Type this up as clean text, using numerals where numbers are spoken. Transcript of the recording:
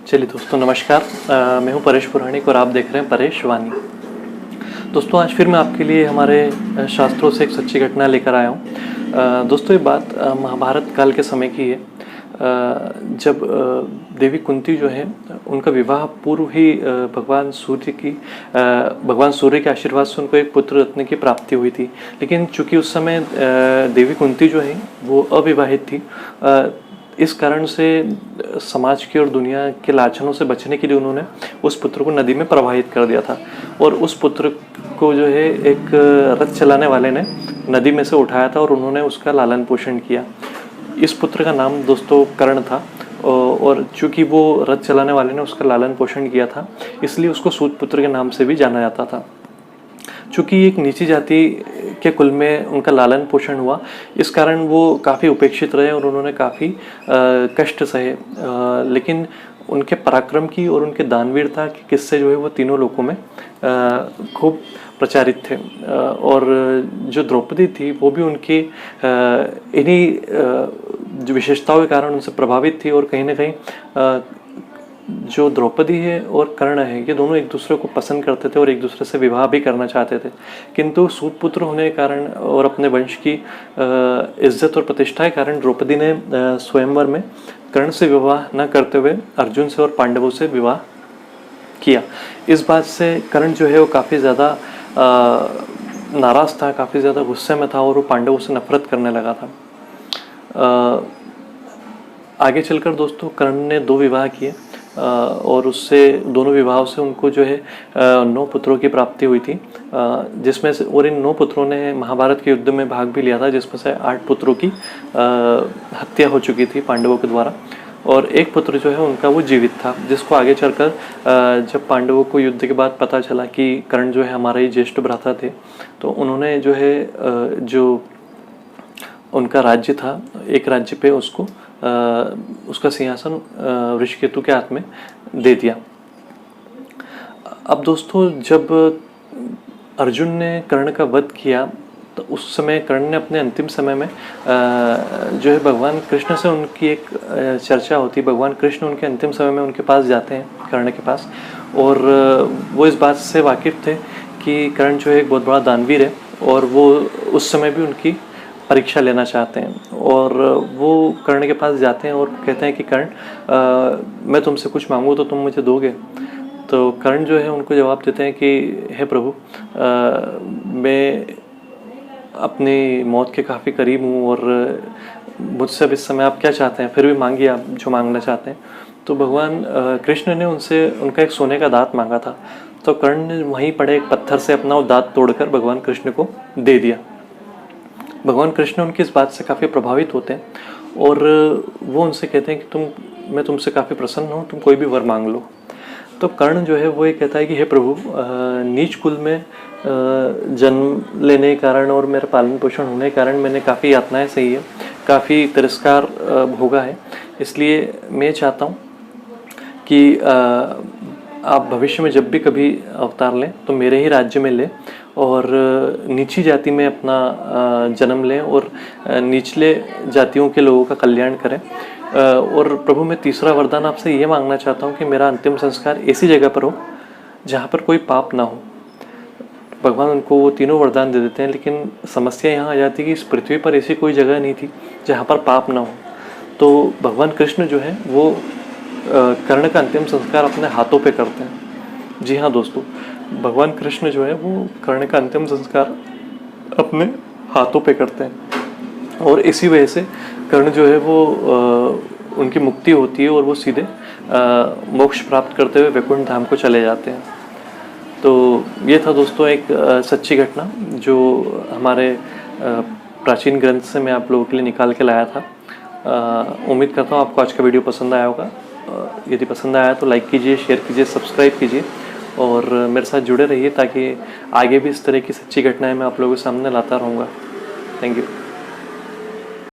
चलिए दोस्तों नमस्कार। मैं हूं परेश पुराणिक और आप देख रहे हैं परेश वाणी। दोस्तों आज फिर मैं आपके लिए हमारे शास्त्रों से एक सच्ची घटना लेकर आया हूं। दोस्तों ये बात महाभारत काल के समय की है, जब देवी कुंती जो है उनका विवाह पूर्व ही भगवान सूर्य के आशीर्वाद से उनको एक पुत्र रत्न की प्राप्ति हुई थी। लेकिन चूंकि उस समय देवी कुंती जो है वो अविवाहित थी, इस कारण से समाज की और दुनिया के लांछनों से बचने के लिए उन्होंने उस पुत्र को नदी में प्रवाहित कर दिया था। और उस पुत्र को जो है एक रथ चलाने वाले ने नदी में से उठाया था और उन्होंने उसका लालन पोषण किया। इस पुत्र का नाम दोस्तों कर्ण था, और चूंकि वो रथ चलाने वाले ने उसका लालन पोषण किया था इसलिए उसको सूत पुत्र के नाम से भी जाना जाता था। चूँकि एक नीची जाति के कुल में उनका लालन पोषण हुआ, इस कारण वो काफ़ी उपेक्षित रहे और उन्होंने काफ़ी कष्ट सहे। लेकिन उनके पराक्रम की और उनके दानवीरता के किस्से जो है वो तीनों लोकों में खूब प्रचारित थे। और जो द्रौपदी थी वो भी उनकी इन्हीं जो विशेषताओं के कारण उनसे प्रभावित थी। और कहीं ना कहीं जो द्रौपदी है और कर्ण है ये दोनों एक दूसरे को पसंद करते थे और एक दूसरे से विवाह भी करना चाहते थे, किंतु सूतपुत्र होने के कारण और अपने वंश की इज्जत और प्रतिष्ठा के कारण द्रौपदी ने स्वयंवर में कर्ण से विवाह न करते हुए अर्जुन से और पांडवों से विवाह किया। इस बात से कर्ण जो है वो काफ़ी ज़्यादा नाराज़ था, काफ़ी ज़्यादा गुस्से में था और वो पांडवों से नफरत करने लगा था। आगे चलकर दोस्तों कर्ण ने 2 विवाह किए और उससे दोनों विवाहों से उनको जो है 9 पुत्रों की प्राप्ति हुई थी, जिसमें से और इन 9 पुत्रों ने महाभारत के युद्ध में भाग भी लिया था, जिसमें से 8 पुत्रों की हत्या हो चुकी थी पांडवों के द्वारा और एक पुत्र जो है उनका वो जीवित था, जिसको आगे चलकर जब पांडवों को युद्ध के बाद पता चला कि कर्ण जो है हमारे ही ज्येष्ठ भ्राता थे, तो उन्होंने जो है जो उनका राज्य था एक राज्य पे उसको उसका सिंहासन ऋषिकेतु के हाथ में दे दिया। अब दोस्तों जब अर्जुन ने कर्ण का वध किया तो उस समय कर्ण ने अपने अंतिम समय में जो है भगवान कृष्ण से उनकी एक चर्चा होती। भगवान कृष्ण उनके अंतिम समय में उनके पास जाते हैं कर्ण के पास, और वो इस बात से वाकिफ थे कि कर्ण जो है एक बहुत बड़ा दानवीर है और वो उस समय भी उनकी परीक्षा लेना चाहते हैं। और वो कर्ण के पास जाते हैं और कहते हैं कि कर्ण मैं तुमसे कुछ मांगूँ तो तुम मुझे दोगे। तो कर्ण जो है उनको जवाब देते हैं कि हे प्रभु, मैं अपनी मौत के काफ़ी करीब हूँ और मुझसे अब इस समय आप क्या चाहते हैं, फिर भी मांगिए आप जो मांगना चाहते हैं। तो भगवान कृष्ण ने उनसे उनका एक सोने का दांत मांगा था, तो कर्ण ने वहीं पड़े एक पत्थर से अपना वो दांत तोड़कर भगवान कृष्ण को दे दिया। भगवान कृष्ण उनकी इस बात से काफ़ी प्रभावित होते हैं और वो उनसे कहते हैं कि मैं तुमसे काफ़ी प्रसन्न हूँ, तुम कोई भी वर मांग लो। तो कर्ण जो है वो ये कहता है कि हे प्रभु, नीच कुल में जन्म लेने के कारण और मेरा पालन पोषण होने के कारण मैंने काफ़ी यातनाएं सही है, काफ़ी तिरस्कार भोगा है, इसलिए मैं चाहता हूँ कि आप भविष्य में जब भी कभी अवतार लें तो मेरे ही राज्य में लें और नीची जाति में अपना जन्म लें और निचले जातियों के लोगों का कल्याण करें। और प्रभु मैं तीसरा वरदान आपसे ये मांगना चाहता हूँ कि मेरा अंतिम संस्कार ऐसी जगह पर हो जहाँ पर कोई पाप ना हो। भगवान उनको वो तीनों वरदान दे देते हैं, लेकिन समस्या यहाँ आ जाती है कि इस पृथ्वी पर ऐसी कोई जगह नहीं थी जहाँ पर पाप ना हो। तो भगवान कृष्ण जो है वो कर्ण का अंतिम संस्कार अपने हाथों पे करते हैं। जी हाँ दोस्तों, भगवान कृष्ण जो है वो कर्ण का अंतिम संस्कार अपने हाथों पे करते हैं और इसी वजह से कर्ण जो है वो उनकी मुक्ति होती है और वो सीधे मोक्ष प्राप्त करते हुए वैकुंठ धाम को चले जाते हैं। तो ये था दोस्तों एक सच्ची घटना जो हमारे प्राचीन ग्रंथ से मैं आप लोगों के लिए निकाल के लाया था। उम्मीद करता हूँ आपको आज का वीडियो पसंद आया होगा। यदि पसंद आया तो लाइक कीजिए, शेयर कीजिए, सब्सक्राइब कीजिए और मेरे साथ जुड़े रहिए ताकि आगे भी इस तरह की सच्ची घटनाएं मैं आप लोगों के सामने लाता रहूँगा। Thank you.